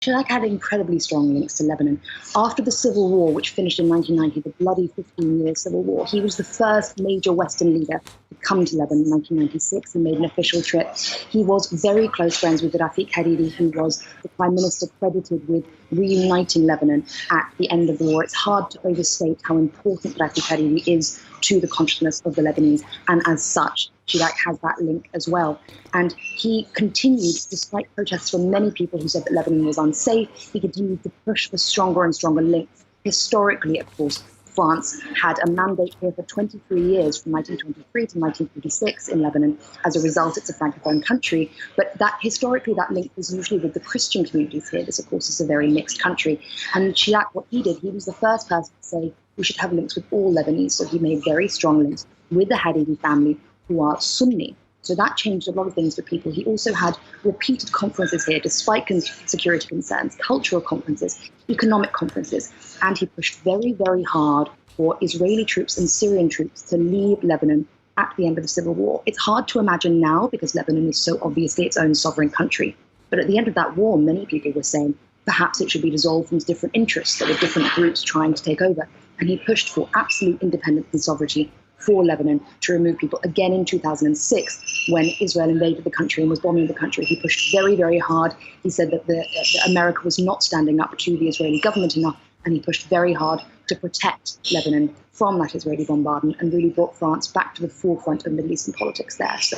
Chirac had incredibly strong links to Lebanon. After the Civil War, which finished in 1990, the bloody 15-year Civil War, he was the first major Western leader to come to Lebanon in 1996 and made an official trip. He was very close friends with Rafiq Hariri, who was the prime minister credited with reuniting Lebanon at the end of the war. It's hard to overstate how important Rafiq Hariri is to the consciousness of the Lebanese, and as such, Chirac has that link as well. And he continued, despite protests from many people who said that Lebanon was unsafe, he continued to push for stronger and stronger links. Historically, of course, France had a mandate here for 23 years, from 1923 to 1946 in Lebanon. As a result, it's a francophone country. But that historically, that link was usually with the Christian communities here. This, of course, is a very mixed country. And Chirac, what he did, he was the first person to say we should have links with all Lebanese. So he made very strong links with the Hariri family, who are Sunni. So that changed a lot of things for people. He also had repeated conferences here, despite security concerns, cultural conferences, economic conferences. And he pushed very, very hard for Israeli troops and Syrian troops to leave Lebanon at the end of the Civil War. It's hard to imagine now because Lebanon is so obviously its own sovereign country. But at the end of that war, many people were saying perhaps it should be dissolved from different interests. There were different groups trying to take over. And he pushed for absolute independence and sovereignty for Lebanon to remove people. Again in 2006, when Israel invaded the country and was bombing the country, he pushed very, very hard. He said that America was not standing up to the Israeli government enough, and he pushed very hard to protect Lebanon from that Israeli bombardment and really brought France back to the forefront of Middle Eastern politics there. So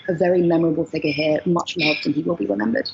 a very memorable figure here, much loved, and he will be remembered.